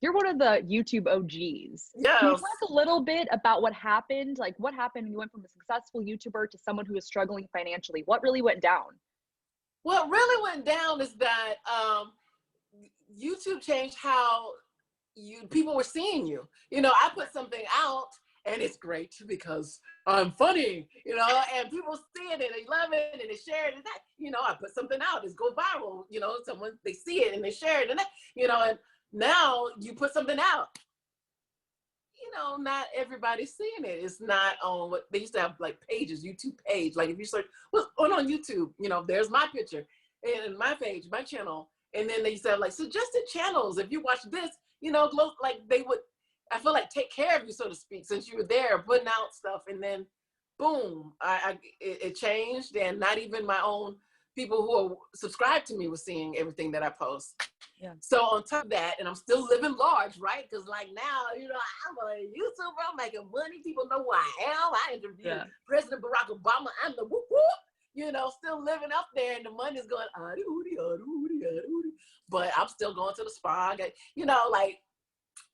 You're one of the YouTube OGs. Can you Yes. talk a little bit about what happened? Like what happened when you went from a successful YouTuber to someone who is struggling financially? What really went down? What really went down is that YouTube changed how people were seeing you. You know, I put something out and it's great because I'm funny, you know, and people see it and they love it and they share it. And that, you know, I put something out, it's go viral, you know, they see it and they share it and that, you know, and now you put something out, you know, not everybody's seeing it. It's not on what they used to have, like pages, YouTube page. Like if you search what's on YouTube, you know, there's my picture and my page, my channel. And then they used to have like suggested channels. If you watch this, you know, like they would, I feel like take care of you, so to speak, since you were there putting out stuff. And then boom, it changed. And not even my own people who are subscribed to me were seeing everything that I post. Yeah. So on top of that, and I'm still living large, right? Because like now, you know, I'm a YouTuber, I'm making money. People know who I am. I interviewed President Barack Obama. I'm the whoop whoop. You know, still living up there, and the money's going, but I'm still going to the spa. You know, like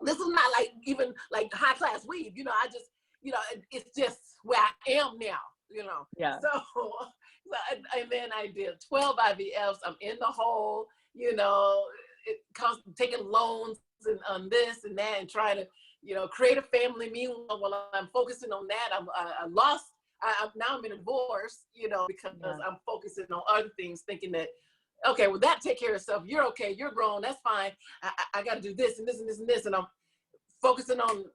this is not like even like high class weed. You know, I just, you know, it's just where I am now. You know, and then I did 12 IVFs. I'm in the hole. You know, it comes taking loans and on this and that and trying to, you know, create a family. Meanwhile, while I'm focusing on that, now I'm in a divorce, you know, because I'm focusing on other things, thinking that, okay, well, that take care of itself. You're okay. You're grown. That's fine. I got to do this and this and this and this. And I'm focusing on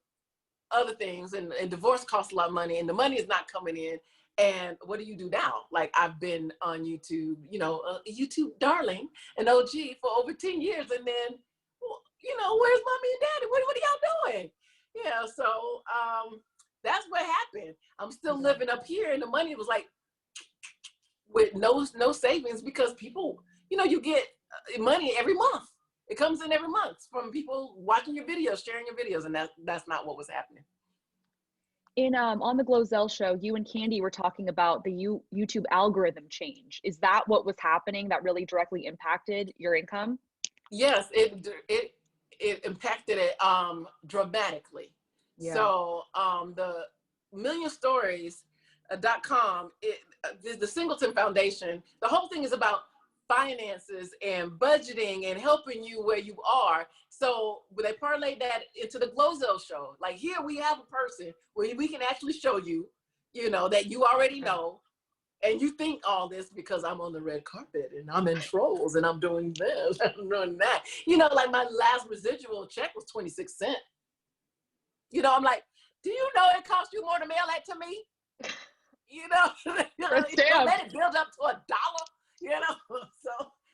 other things. And divorce costs a lot of money. And the money is not coming in. And what do you do now? Like I've been on YouTube, you know, YouTube darling, an OG for over 10 years. And then, well, you know, where's mommy and daddy? What are y'all doing? Yeah. So, that's what happened. I'm still living up here, and the money was like with no savings because people, you know, you get money every month. It comes in every month from people watching your videos, sharing your videos, and that's not what was happening. In on the GloZell show, you and Candy were talking about the YouTube algorithm change. Is that what was happening that really directly impacted your income? Yes, it impacted it dramatically. Yeah. So the millionstories.com, the Singleton Foundation, the whole thing is about finances and budgeting and helping you where you are. So they parlayed that into the GloZell show. Like here we have a person where we can actually show you, you know, that you already know. And you think all this because I'm on the red carpet and I'm in trolls and I'm doing this, I'm doing that. You know, like my last residual check was 26 cents. You know, I'm like, do you know it costs you more to mail that to me? You know, don't let it build up to $1, you know? So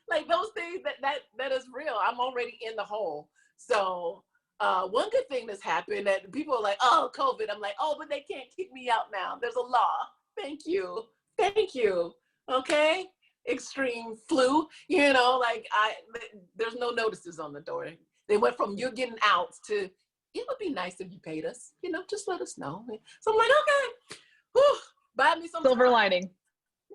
like those things that is real. I'm already in the hole. So one good thing that's happened that people are like, oh, COVID. I'm like, oh, but they can't kick me out now. There's a law. Thank you. Thank you. Okay. Extreme flu, you know, like there's no notices on the door. They went from you're getting out to, it would be nice if you paid us, you know, just let us know. So I'm like, okay, whew, buy me some silver lining.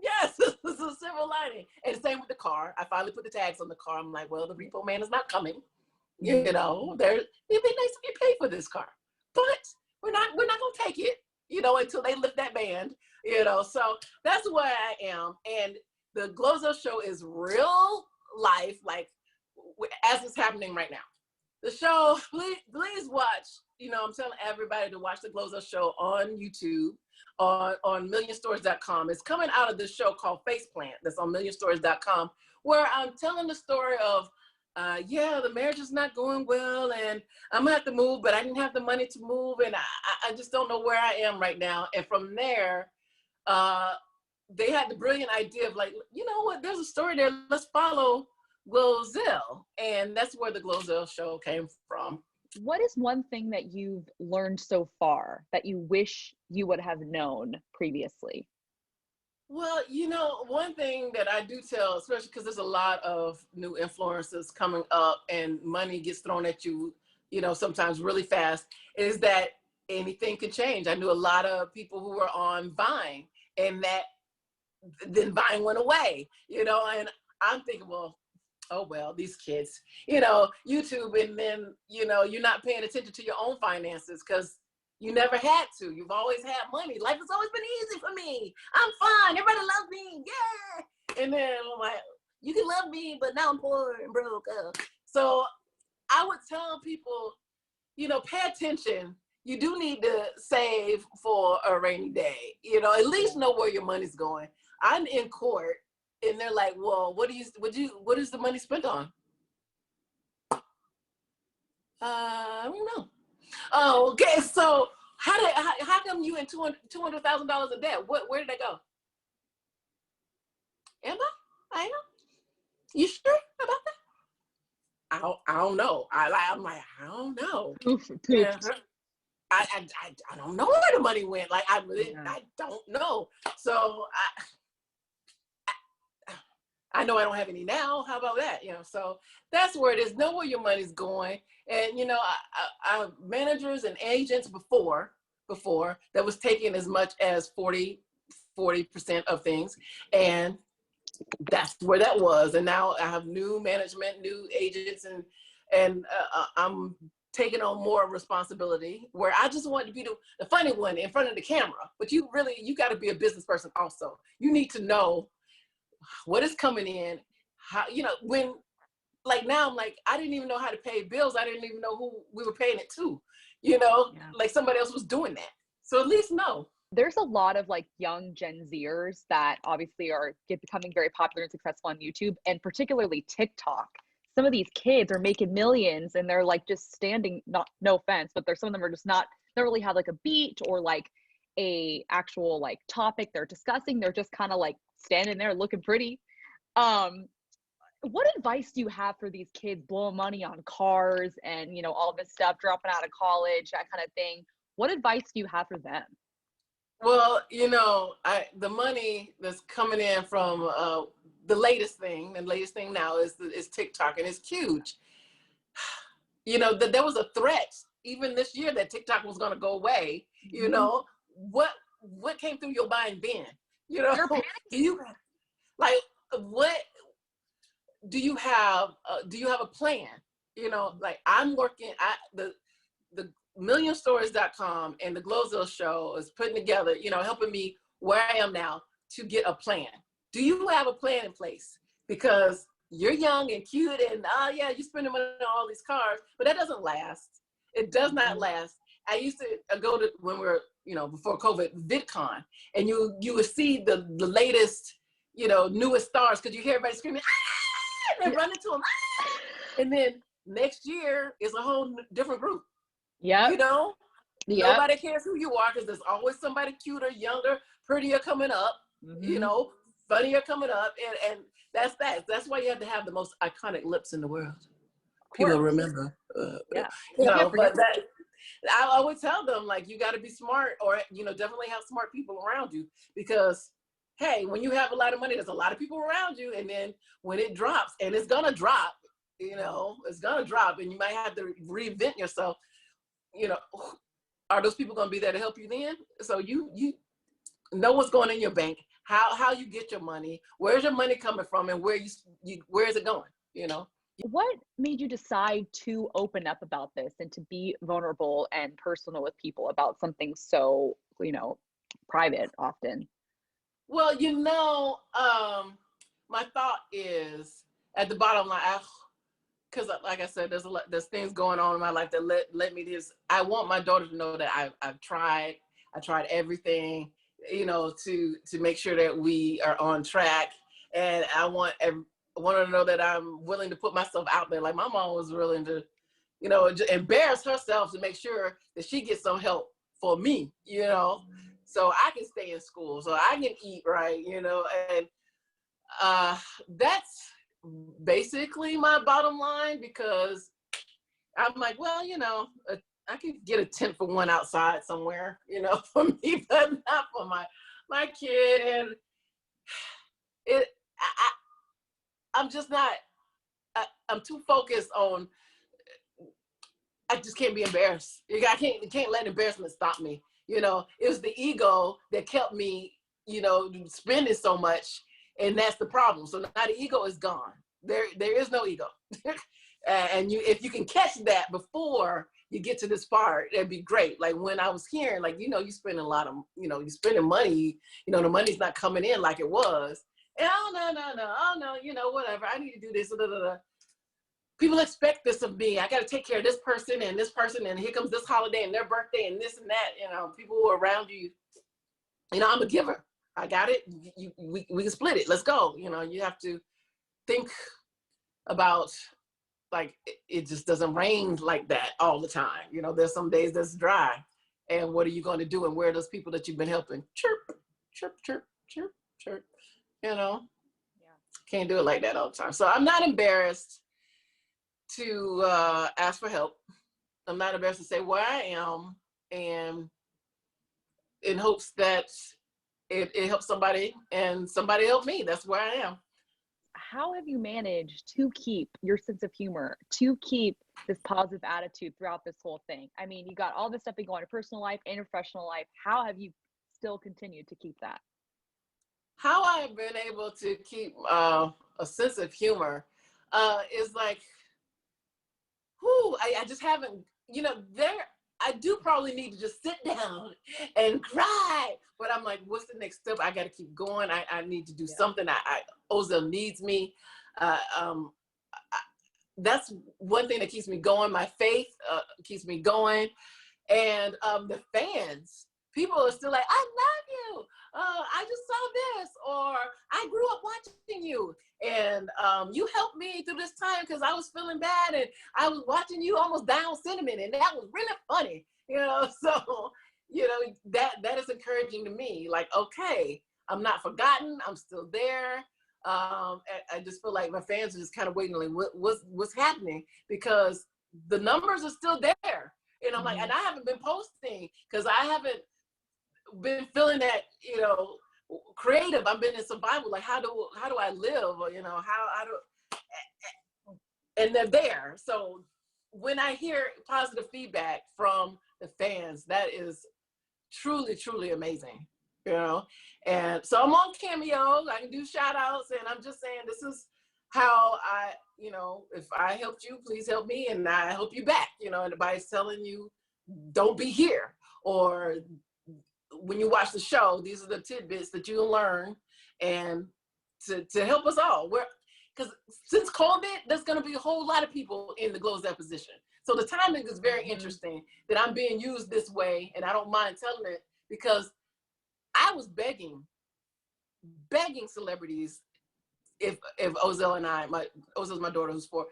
Yes, this is a silver lining. And same with the car. I finally put the tags on the car. I'm like, well, the repo man is not coming. You know, it'd be nice if you pay for this car, but we're not gonna take it, you know, until they lift that ban. You know, so that's where I am. And the GloZell show is real life, like as it's happening right now. The show, please watch. You know, I'm telling everybody to watch the GloZell show on YouTube, on millionstories.com. It's coming out of this show called Faceplant that's on millionstories.com, where I'm telling the story of, yeah, the marriage is not going well and I'm gonna have to move, but I didn't have the money to move and I just don't know where I am right now. And from there, they had the brilliant idea of like, you know what, there's a story there, let's follow GloZell. And that's where the GloZell show came from. What is one thing that you've learned so far that you wish you would have known previously? Well, you know, one thing that I do tell, especially because there's a lot of new influencers coming up and money gets thrown at you, you know, sometimes really fast, is that anything can change. I knew a lot of people who were on Vine and that then Vine went away, you know, and I'm thinking, well, oh, well, these kids, you know, YouTube, and then, you know, you're not paying attention to your own finances because you never had to. You've always had money. Life has always been easy for me. I'm fine. Everybody loves me. Yeah. And then I'm like, you can love me, but now I'm poor and broke. So I would tell people, you know, pay attention. You do need to save for a rainy day. You know, at least know where your money's going. I'm in court, and they're like, well, what is the money spent on? I don't know. Oh, okay. So how come you in $200,000 of debt? Where did that go? Am I know. You sure about that? I don't know. I'm like, I don't know. Yeah. I don't know where the money went. Like I don't know. So I know I don't have any now. How about that? You know, so that's where it is. Know where your money's going. And you know, I managers and agents before that was taking as much as 40% of things, and that's where that was. And now I have new management, new agents, and I'm taking on more responsibility where I just want to be the funny one in front of the camera. But you got to be a business person also. You need to know what is coming in, how, you know, when, like now I'm like, I didn't even know how to pay bills. I didn't even know who we were paying it to, you know, like somebody else was doing that. So at least know. There's a lot of like young Gen Zers that obviously are becoming very popular and successful on YouTube, and particularly TikTok. Some of these kids are making millions and they're like just standing, no offense, but some of them are just don't really have like a beat or like a actual like topic they're discussing. They're just kind of like standing there looking pretty. What advice do you have for these kids blowing money on cars and, you know, all this stuff, dropping out of college, that kind of thing? What advice do you have for them? Well, you know, the money that's coming in from the latest thing now is TikTok, and it's huge. You know, there was a threat even this year that TikTok was going to go away. You know, what came through your mind then? You know, do you like what do you have? Do you have a plan? You know, like I'm working at the millionstories.com and the GloZell show is putting together, you know, helping me where I am now to get a plan. Do you have a plan in place? Because you're young and cute and yeah, you're spending money on all these cars, but that doesn't last. It does not last. I used to go to, when we were, you know, before COVID, VidCon, and you would see the latest, you know, newest stars, because you hear everybody screaming, ah! And run into them, ah! And then next year is a whole different group. Yeah, you know, nobody cares who you are because there's always somebody cuter, younger, prettier coming up. You know, funnier coming up, and that's why you have to have the most iconic lips in the world. People remember. You know, but that I would tell them, like, you got to be smart, or you know, definitely have smart people around you, because hey, when you have a lot of money, there's a lot of people around you, and then when it drops, and it's gonna drop, you know, it's gonna drop, and you might have to reinvent yourself. You know, are those people going to be there to help you then? So you know what's going in your bank, how you get your money, where's your money coming from, and where is it going? You know. What made you decide to open up about this and to be vulnerable and personal with people about something so, you know, private often? Well, you know, my thought is at the bottom line. Because like I said, there's things going on in my life that let me just, I want my daughter to know that I've tried everything, you know, to make sure that we are on track. And I want her to know that I'm willing to put myself out there. Like my mom was willing to, you know, embarrass herself to make sure that she gets some help for me, you know, so I can stay in school, so I can eat right, you know, and that's basically my bottom line, because I'm like, well, you know, I could get a 10 for 1 outside somewhere, you know, for me, but not for my kid. And I'm just not, I'm too focused on, I just can't be embarrassed. I can't let embarrassment stop me. You know, it was the ego that kept me, you know, spending so much. And that's the problem. So now the ego is gone. There is no ego. And if you can catch that before you get to this part, it'd be great. Like when I was hearing, like, you spending a lot of, you're spending money, the money's not coming in like it was. And no, whatever. I need to do this. Blah, blah, blah. People expect this of me. I got to take care of this person, and here comes this holiday and their birthday and this and that. People who are around you. I'm a giver. I got it. We can split it. Let's go. You have to think about, like, it just doesn't rain like that all the time. There's some days that's dry. And what are you going to do? And where are those people that you've been helping? Chirp, chirp, chirp, chirp, chirp. Yeah. Can't do it like that all the time. So I'm not embarrassed to ask for help. I'm not embarrassed to say where I am, and in hopes that it helps somebody and somebody help me. That's where I am. How have you managed to keep your sense of humor, to keep this positive attitude throughout this whole thing? I mean, you got all this stuff going on in personal life and your professional life. How have you still continued to keep that? How I've been able to keep a sense of humor is like, I just haven't, I do probably need to just sit down and cry, but I'm like, what's the next step? I got to keep going. I need to do something. GloZell needs me. That's one thing that keeps me going. My faith keeps me going. And the fans, people are still like, I love you. I just saw this, or I grew up watching you. And you helped me through this time because I was feeling bad and I was watching you almost die on cinnamon, and that was really funny, so, that is encouraging to me. Like, okay, I'm not forgotten. I'm still there. I just feel like my fans are just kind of waiting, like, what's happening? Because the numbers are still there. And I'm like, and I haven't been posting because I haven't been feeling that, creative. I've been in survival. Like, how do I live? Or, how do, and they're there. So when I hear positive feedback from the fans, that is truly, truly amazing, And so I'm on Cameo. I can do shout outs, and I'm just saying, this is how I, if I helped you, please help me, and I help you back, and everybody's telling you, don't be here, or when you watch the show, these are the tidbits that you'll learn, and to help us all. Because since COVID, there's going to be a whole lot of people in the GloZell position. So the timing is very interesting that I'm being used this way, and I don't mind telling it, because I was begging celebrities, if GloZell and GloZell's my daughter who's 4,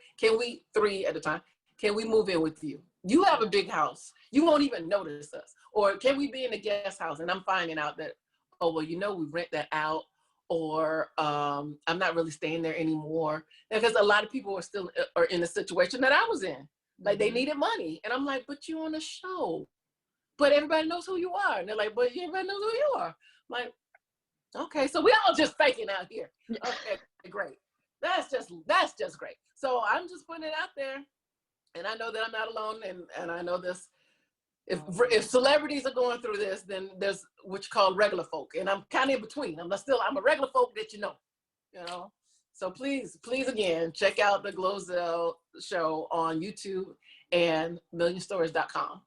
three at a time, can we move in with you? You have a big house. You won't even notice us. Or can we be in a guest house? And I'm finding out that, oh, well, we rent that out, or I'm not really staying there anymore. Because a lot of people are in the situation that I was in. Like, they needed money. And I'm like, but you're on a show. But everybody knows who you are. And they're like, but everybody knows who you are. I'm like, okay, so we all just faking out here. Okay, great. That's just great. So I'm just putting it out there. And I know that I'm not alone. And I know this. If celebrities are going through this, then there's what you call regular folk, and I'm kind of in between. I'm a regular folk that So please again, check out the GloZell show on YouTube and millionstories.com.